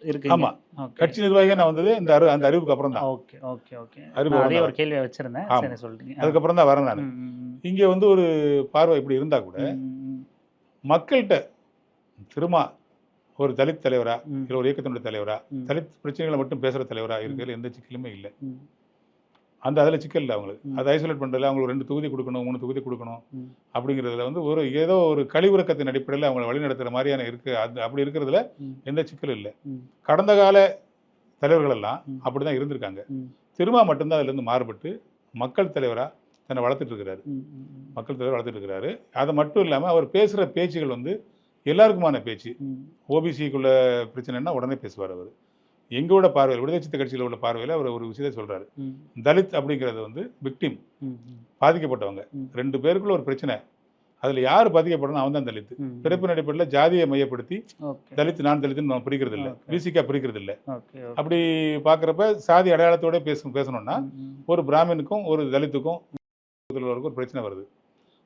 இருக்கீங்க. ஆமா, ஓகே. கட்சி நிர்வாகியா நான் வந்தது அந்த அறிவுக்கு அப்புறம் தான். ஓகே. ஓகே. ஓகே. அறிவு நான் அதே வரணும். ஒரு கேள்வியை வச்சிருந்தேன். ஆமா. சரி சொல்றீங்க. அதுக்கப்புறம் தான் வரேன் நான். ம். ம். இங்க வந்து ஒரு பார்வை இப்படி இருந்தா கூட ம். ம். மக்கள்கிட்ட திரும்ப ஒரு தலித் தலைவரா ம். இல்லை ஒரு இயக்கத்தினுடைய தலைவரா ம். தலித் பிரச்சனைகளை மட்டும் பேசுற தலைவரா இருக்கிறதுல எந்த சிக்கலுமே இல்லை. ம். அந்த அதில் சிக்கல் இல்லை அவங்களுக்கு. ம். அதை ஐசோலேட் பண்ணுறதுல அவங்களுக்கு 2 தொகுதி கொடுக்கணும், 3 தொகுதி கொடுக்கணும் ம். அப்படிங்கிறதுல வந்து ஏதோ ஒரு கழிவுறக்கத்தின் அடிப்படையில் அவங்களை வழிநடத்துகிற மாதிரியான இருக்கு. அப்படி இருக்கிறதுல ம். எந்த சிக்கலும் இல்லை. ம். கடந்த கால தலைவர்கள் எல்லாம் ம். அப்படி தான் இருந்திருக்காங்க. ம். திரும்ப மட்டும்தான் அதுலேருந்து மாறுபட்டு மக்கள் தலைவரா தன்னை வளர்த்துட்டு இருக்கிறாரு. ம். ம். மக்கள் தலைவர் வளர்த்துட்டு இருக்கிறாரு. அது மட்டும் இல்லாமல் அவர் பேசுகிற பேச்சுகள் வந்து எல்லாருக்குமான பேச்சு. ம். ஓபிசிக்குள்ள பிரச்சனைன்னா உடனே பேசுவார் அவர். எங்களோட பார்வையில் விடுதலை சித்த கட்சியில் உள்ள பார்வையில் அவர் ஒரு விஷயத்தை சொல்றாரு. ம். தலித் அப்படிங்கிறது வந்து விக்டிம், ம். பாதிக்கப்பட்டவங்க. ம். 2 பேருக்குள்ள ஒரு பிரச்சனை, அதில் யார் பாதிக்கப்படணும் அவன் தான் தலித். ம். பிறப்பின் அடிப்படையில் ஜாதியை மையப்படுத்தி ஓகே. தலித் நான் தலித்துன்னு நம்ம பிரிக்கிறது இல்லை, ஓகே. பிசிக்கா பிரிக்கிறது இல்லை. ஓகே. ஓகே. அப்படி பார்க்குறப்ப சாதி அடையாளத்தோட பேசணும்னா ம். ம். ஒரு பிராமினுக்கும் ஒரு தலித்துக்கும் ஒரு பிரச்சனை வருது.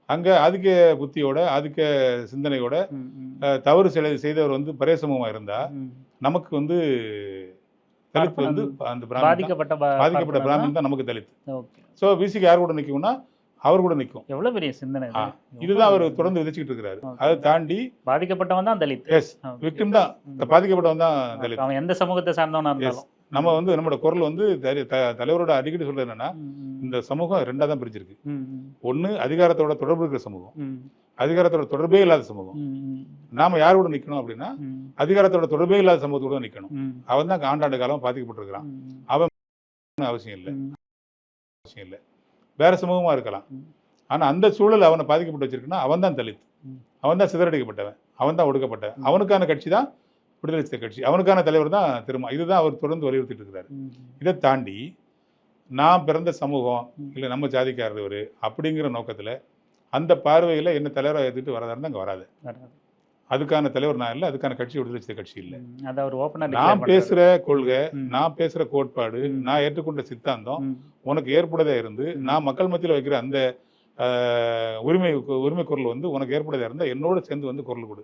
அங்கே அதிக புத்தியோட அதிக சிந்தனையோட ம். ம். தவறு செய்தவர் வந்து பரேசமமாக இருந்தால் ம். நமக்கு நமக்கு வந்து தலித் வந்து அந்த பிராமின் தான். பாதிக்கப்பட்ட பாதிக்கப்பட்ட பிராமின் தான் நமக்கு தலித். ஓகே. ஸோ பிசிக்கு யார் கூட நிற்கும்னா அவர் கூட நிற்கும். எவ்வளவு பெரிய சிந்தனை இது. இதுதான் அவர் தொடர்ந்து விதைச்சிட்டு இருக்கிறாரு. ஓகே. அதை தாண்டி பாதிக்கப்பட்டவன் தான் தலித். எஸ் விக்டிம் தான், பாதிக்கப்பட்டவன் தான் தலித். அவன் எந்த சமூகத்தை சார்ந்தவனா இருந்தாலும். நம்ம வந்து நம்மளோட குரல் வந்து தலைவரோட அடிக்கடி சொல்றது என்னன்னா, ம். ம். இந்த சமூகம் 2ஆ தான் பிரிச்சிருக்கு. ம். ம். ஒன்று அதிகாரத்தோட தொடர்பு இருக்கிற சமூகம், ம். அதிகாரத்தோட தொடர்பே இல்லாத சமூகம். ம். ம். நாம யார் கூட நிற்கணும் அப்படின்னா ம். அதிகாரத்தோட தொடர்பே இல்லாத சமூகத்தோட தான் நிற்கணும். ம். அவன் தான் ஆண்டாண்டு காலம் பாதிக்கப்பட்டிருக்கிறான். ம். அவசியம் இல்லை, ம். அவசியம் இல்லை. வேற சமூகமா இருக்கலாம். ம். ஆனா அந்த சூழல் அவனை பாதிக்கப்பட்டு வச்சிருக்குன்னா அவன் தான் தலித், ம். அவன் தான் சிதறடிக்கப்பட்டவன், அவன் தான் ஒடுக்கப்பட்டவன். அவனுக்கான கட்சி தான் விடுதலை சிறுத்தை கட்சி, அவனுக்கான தலைவர் தான் திரும்ப. இதுதான் அவர் தொடர்ந்து வலியுறுத்திட்டு இருக்கிறாரு. ம். இதை தாண்டி நான் பிறந்த சமூகம் ம். இல்லை நம்ம ஜாதிக்காரர் அப்படிங்கிற நோக்கத்தில் அந்த பார்வையில் என்ன தலைவராக ஏற்றுட்டு வரதா இருந்தால் அங்கே வராது. வராது. அதுக்கான தலைவர் நான் இல்லை, அதுக்கான கட்சி விடுதலை சிறுத்தை கட்சி இல்லை. ம். அது அவர் ஓப்பனா நான் பேசுகிற கொள்கை, ம். நான் பேசுகிற கோட்பாடு, ம். நான் ஏற்றுக்கொண்ட சித்தாந்தம் ம். உனக்கு ஏற்புடையதாக இருந்து ம். நான் மக்கள் மத்தியில் வைக்கிற அந்த உரிமை உரிமை குரல் வந்து உனக்கு ஏற்படுறதா இருந்தால் என்னோட சேர்ந்து வந்து குரல் கொடு.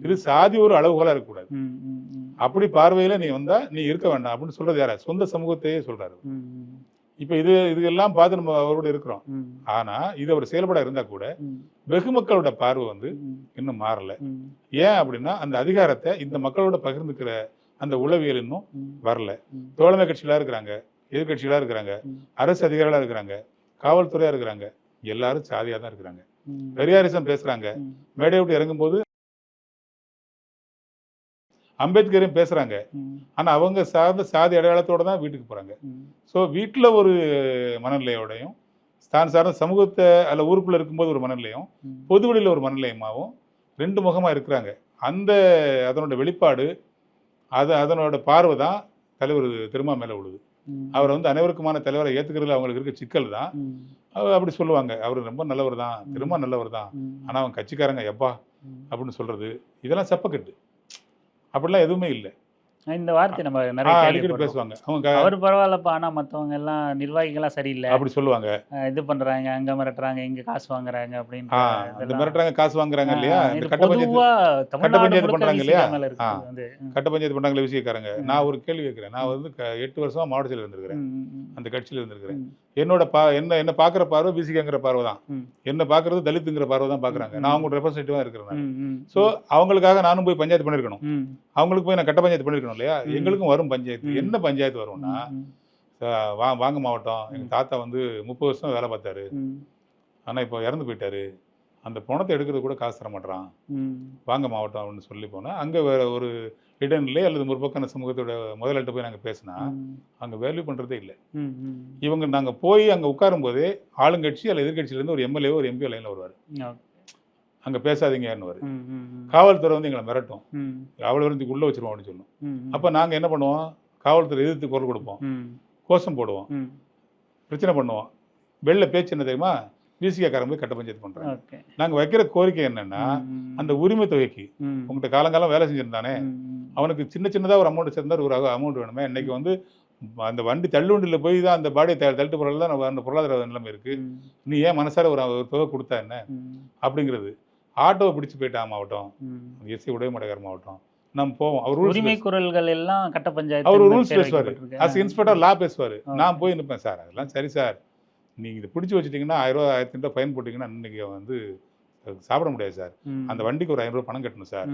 இது சாதி ஒரு அளவுகோலாக இருக்கக்கூடாது. அப்படி பார்வையில நீ வந்தா நீ இருக்க வேண்டாம் அப்படின்னு சொல்றது யாரா? சொந்த சமூகத்தையே சொல்றாரு. இப்ப இதெல்லாம் பார்த்து நம்ம அவரோட இருக்கிறோம். ஆனா இது அவர் செயல்பட இருந்தா கூட வெகு மக்களோட பார்வை வந்து இன்னும் மாறல. ஏன் அப்படின்னா அந்த அதிகாரத்தை இந்த மக்களோட பகிர்ந்துக்கிற அந்த உளவியல் இன்னும் வரல. தோழமை கட்சிகளா இருக்கிறாங்க, எதிர்கட்சிகளா இருக்கிறாங்க, அரசு அதிகாரிகளா இருக்கிறாங்க, காவல்துறையா இருக்கிறாங்க, எல்லாரும் சாதியா தான் இருக்கிறாங்க. பெரியாரிசம் பேசுறாங்க, மேடை விட்டு இறங்கும் போது அம்பேத்கரையும் பேசுறாங்க. ஆனா அவங்க சார்ந்த சாதி அடையாளத்தோட தான் வீட்டுக்கு போறாங்க. ஸோ வீட்டில் ஒரு மனநிலையோடையும் தான் சார்ந்த சமூகத்தை அல்ல ஊருக்குள்ள இருக்கும்போது ஒரு மனநிலையும் பொதுவெளியில் ஒரு மனநிலையமாகவும் 2 முகமா இருக்கிறாங்க. அதனோட வெளிப்பாடு அதனோட பார்வை தான் தலைவர் திருமா மேல விழுது. அவர் வந்து அனைவருக்குமான தலைவரை ஏத்துக்கிறதுல அவங்களுக்கு இருக்க சிக்கல் தான். அப்படி சொல்லுவாங்க, அவர் ரொம்ப நல்லவர் தான், திருமா நல்லவர் தான், ஆனா அவன் கட்சிக்காரங்க எப்பா அப்படின்னு சொல்றது இதெல்லாம் செப்பக்கட்டு. அப்படிலாம் எதுவுமே இல்லை. இந்த வார்த்தை நம்ம நிறைய அடிக்கடி பேசுவாங்க. அவங்க அவர் பரவாயில்லப்பா, ஆனா மத்தவங்க எல்லாம் நிர்வாகிகள்லாம் சரியில்லை அப்படி சொல்லுவாங்க. இது பண்றாங்க, அங்க மிரட்டுறாங்க, இங்க காசு வாங்குறாங்க அப்படின்னு. அந்த மிரட்டுறாங்க, காசு வாங்குறாங்க இல்லையா? இந்த கட்ட பஞ்சாயத்து பண்றாங்க இல்லையா? பஞ்சாயத்து கட்ட பஞ்சாயத்து பண்றாங்களே விஷயக்காரங்க. நான் ஒரு கேள்வி கேட்கிறேன். நான் வந்து 8 வருஷமா மாவட்ட செயலர் இருந்திருக்கிறேன், அந்த கட்சியில இருந்திருக்கிறேன். என்னோட என்ன பாக்குற பார்வை பிசிகங்கிற பார்வை தான். என்ன பாக்குறது தலித்துங்கிற பார்வை தான் பாக்குறாங்க. நான் அவங்க ரெப்ரசன்டேட்டிவா இருக்கிறேன். சோ அவங்களுக்காக நானும் போய் பஞ்சாயத்து பண்ணிருக்கணும், அவங்களுக்கு போய் நான் கட்ட பஞ்சாயத்து பண்ணிருக்கணும் இல்லையா? எங்களுக்கும் வரும் பஞ்சாயத்து. என்ன பஞ்சாயத்து வரும்னா, வாங்க மாவட்டம், எங்க தாத்தா வந்து 30 வருஷம் வேலை பார்த்தாரு, ஆனா இப்போ இறந்து போயிட்டாரு, அந்த பணத்தை எடுக்கிறது கூட காசு தர மாட்டான், வாங்க மாவட்டம் அப்படின்னு சொல்லி போனா அங்க வேற ஒரு இடைநிலை அல்லது முற்போக்கான சமூகத்தோட முதலாளிட்ட போய் நாங்கள் பேசினா அங்கே வேல்யூ பண்ணுறதே இல்லை. இவங்க நாங்கள் போய் அங்கே உட்காரும் போதே ஆளுங்கட்சி அல்லது எதிர்கட்சியிலேருந்து ஒரு எம்எல்ஏ ஒரு எம்பி லைனில் வருவார். அங்கே பேசாதீங்கன்னு வரும். காவல்துறை வந்து எங்களை மிரட்டும், அவ்வளோ இருந்து உள்ளே வச்சிருவோம் அப்படின்னு சொல்லுவோம். அப்போ நாங்கள் என்ன பண்ணுவோம்? காவல்துறை எதிர்த்து குரல் கொடுப்போம், கோஷம் போடுவோம், பிரச்சனை பண்ணுவோம். வெளில பேச்சு என்ன தெரியுமா? பிசிகாரங்க போய் கட்ட பஞ்சாயத்து பண்றாங்க. நாங்க வைக்கிற கோரிக்கை என்னன்னா, அந்த உரிமை தொகைக்கு உங்கள்கிட்ட காலங்காலம் வேலை செஞ்சிருந்தானே, அவனுக்கு சின்னதா ஒரு அமௌண்ட் சேர்ந்தா ஒரு அமௌண்ட் வேணுமே. இன்னைக்கு வந்து அந்த வண்டி தள்ளுவண்டியில் போய் தான் அந்த பாடியை தள்ளிட்டு பொருள் தான் அந்த பொருளாதார நிலைமை இருக்கு. நீ ஏன் மனசார ஒரு தொகை கொடுத்தா என்ன அப்படிங்கிறது. ஆட்டோவை பிடிச்சு போயிட்டான் மாவட்டம், எஸ்சி உடையமடையார் மாவட்டம். நம்ம போவோம். அவர் உரிமை குரல்கள் எல்லாம் கட்ட பஞ்சாயத்து, அவர் ரூல்ஸ் பேசுவாரு, அஸ் இன்ஸ்பெக்டர் லா பேசுவாரு. நான் போய் நிற்பேன், சார் அதெல்லாம் சரி சார், நீங்கள் இதை பிடிச்சி வச்சுட்டிங்கன்னா 1000 ரூபா 1500 ரூபா ஃபைன் போட்டிங்கன்னா இன்றைக்கி வந்து சாப்பிட முடியாது சார், அந்த வண்டிக்கு ஒரு 500 ரூபா பணம் கட்டணும் சார்,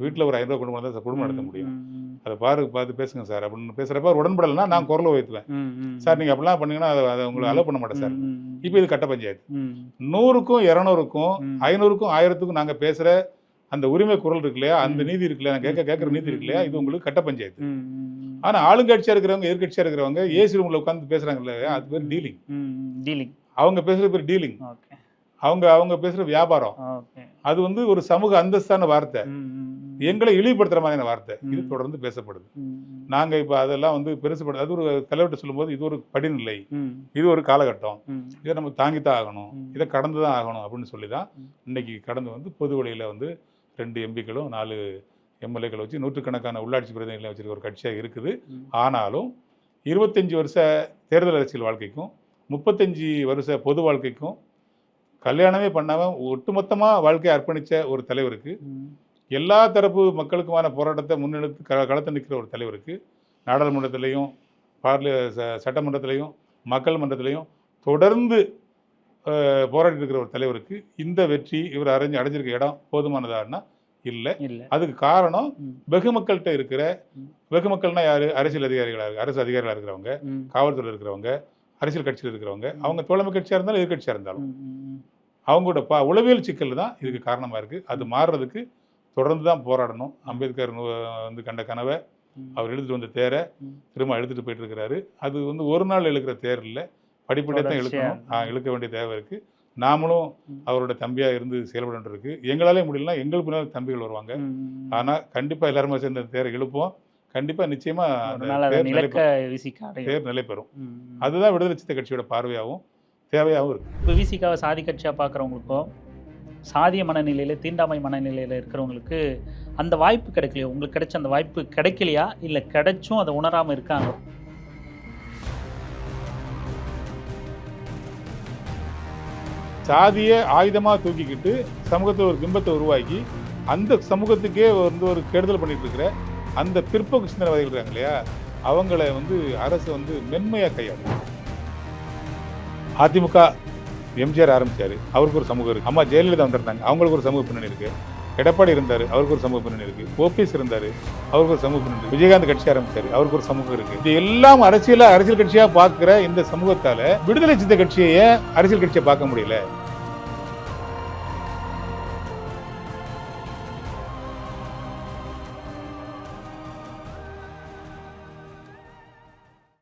வீட்டில் ஒரு 500 ரூபா கொண்டு வந்தால் குடும்பம் நடத்த முடியும், அதை பார்த்து பேசுங்க சார் அப்படின்னு பேசுகிறப்ப உடன்படலைன்னா நான் குரலை உயர்த்துவேன். சார் நீங்கள் அப்படிலாம் பண்ணீங்கன்னா அதை உங்களை அலோவ் பண்ண மாட்டேன் சார். இப்போ இது கட்ட பஞ்சாயத்து. 100க்கும் 200க்கும் 500க்கும் 1000க்கும் நாங்கள் பேசுகிற அந்த உரிமை குரல் இருக்கு இல்லையா, அந்த நீதி இருக்கு இல்லையா, கேட்குற நீதி இருக்கு இல்லையா, இது உங்களுக்கு கட்ட பஞ்சாயத்து. ஆனா ஆளுங்கட்சியா இருக்கிறவங்க எதிர்கட்சியா இருக்கிறவங்க ஏசி ரூம்ல உட்காந்து பேசுறாங்க இல்லையா, அது பேர் டீலிங். அவங்க பேசுற பேர் டீலிங், அவங்க பேசுற வியாபாரம். அது வந்து ஒரு சமூக அந்தஸ்தான வார்த்தை, எங்களை இழிவுபடுத்துற மாதிரியான வார்த்தை. இது தொடர்ந்து பேசப்படுது. நாங்க இப்ப அதெல்லாம் வந்து பெருசுபடுது. அது ஒரு தலைவர்கிட்ட சொல்லும்போது இது ஒரு படிநிலை, இது ஒரு காலகட்டம், இதை நம்ம தாங்கித்தான் ஆகணும், இதை கடந்துதான் ஆகணும் அப்படின்னு சொல்லிதான் இன்னைக்கு கடந்து வந்து பொது வழியில வந்து 2 எம்பிக்களும் 4 எம்எல்ஏக்களை வச்சு நூற்றுக்கணக்கான உள்ளாட்சி பிரதிநிதிகளை வச்சிருக்க ஒரு கட்சியாக இருக்குது. ஆனாலும் 25 வருஷ தேர்தல் அரசியல் வாழ்க்கைக்கும் 35 வருஷ பொது வாழ்க்கைக்கும் கல்யாணமே பண்ணாமல் ஒட்டுமொத்தமாக வாழ்க்கையை அர்ப்பணித்த ஒரு தலைவருக்கு, எல்லா தரப்பு மக்களுக்குமான போராட்டத்தை முன்னெடுத்து களத்தை நிற்கிற ஒரு தலைவருக்கு, நாடாளுமன்றத்திலையும் சட்டமன்றத்திலையும் மக்கள் மன்றத்திலையும் தொடர்ந்து போராடி இருக்கிற ஒரு தலைவருக்கு இந்த வெற்றி இவர் அடைஞ்சிருக்க இடம் போதுமானதான்னா இல்லை. அதுக்கு காரணம் வெகு மக்கள்கிட்ட இருக்கிற, வெகு மக்கள்னா யாரு? அரசியல் அதிகாரிகளாக, அரசு அதிகாரிகளாக இருக்கிறவங்க, காவல்துறை இருக்கிறவங்க, அரசியல் கட்சியில் இருக்கிறவங்க, அவங்க தோழமை கட்சியாக இருந்தாலும் எதிர்கட்சியாக இருந்தாலும் அவங்களோட உளவியல் சிக்கல் தான் இதுக்கு காரணமாக இருக்குது. அது மாறுறதுக்கு தொடர்ந்து தான் போராடணும். அம்பேத்கர் வந்து கண்ட கனவை அவர் எழுதிட்டு வந்த தேரை திரும்ப எழுதிட்டு போயிட்டு இருக்கிறாரு. அது வந்து ஒரு நாள் எழுக்கிற தேர் இல்லை, படிப்படியாக தான் இழுக்கணும், இழுக்க வேண்டிய தேவை இருக்குது. நாமளும் அவரோட தம்பியாக இருந்து செயல்பட வேண்டியிருக்கு. எங்களாலே முடியலன்னா எங்களுக்கு முன்னாடி தம்பிகள் வருவாங்க. ஆனால் கண்டிப்பாக எல்லாருமே சேர்ந்து அந்த தேரை இழுப்போம். கண்டிப்பாக நிச்சயமாக தேர் நிலை பெறும். அதுதான் விடுதலை சிறுத்தை கட்சியோட பார்வையாகவும் தேவையாகவும் இருக்குது. இப்போ விசிகாவை சாதி கட்சியாக பார்க்குறவங்களுக்கும் சாதிய மனநிலையில், தீண்டாமை மனநிலையில் இருக்கிறவங்களுக்கு அந்த வாய்ப்பு கிடைக்கலையா? உங்களுக்கு கிடைச்ச அந்த வாய்ப்பு கிடைக்கலையா, இல்லை கிடைச்சும் அதை உணராமல் இருக்காங்க? சாதியை ஆயுதமாக தூக்கிக்கிட்டு சமூகத்தில் ஒரு பிம்பத்தை உருவாக்கி அந்த சமூகத்துக்கே வந்து ஒரு கெடுதல் பண்ணிட்டு இருக்கிற அந்த பிற்போக்கு சிந்தனைவாதிகள் இருக்காங்க இல்லையா, அவங்கள வந்து அரசு வந்து மென்மையாக கையாளும். அதிமுக எம்ஜிஆர் ஆரம்பிச்சாரு, அவருக்கு ஒரு சமூகம் இருக்கு. அம்மா ஜெயலலிதா வந்திருந்தாங்க, அவங்களுக்கு ஒரு சமூக பின்னணி இருக்கு. எடப்பாடி இருந்தார், அவருக்கு ஒரு சமூக பின்னணி இருக்கு. ஓபிஎஸ் இருந்தார், அவருக்கு ஒரு சமூக பின்னணி இருக்கு. விஜயகாந்த் கட்சி ஆரம்பிச்சாரு, அவருக்கு ஒரு சமூகம் இருக்கு. இது எல்லாம் அரசியல் கட்சியா பார்க்கிற இந்த சமூகத்தால விடுதலை சித்த கட்சியை அரசியல் கட்சியை பார்க்க முடியல.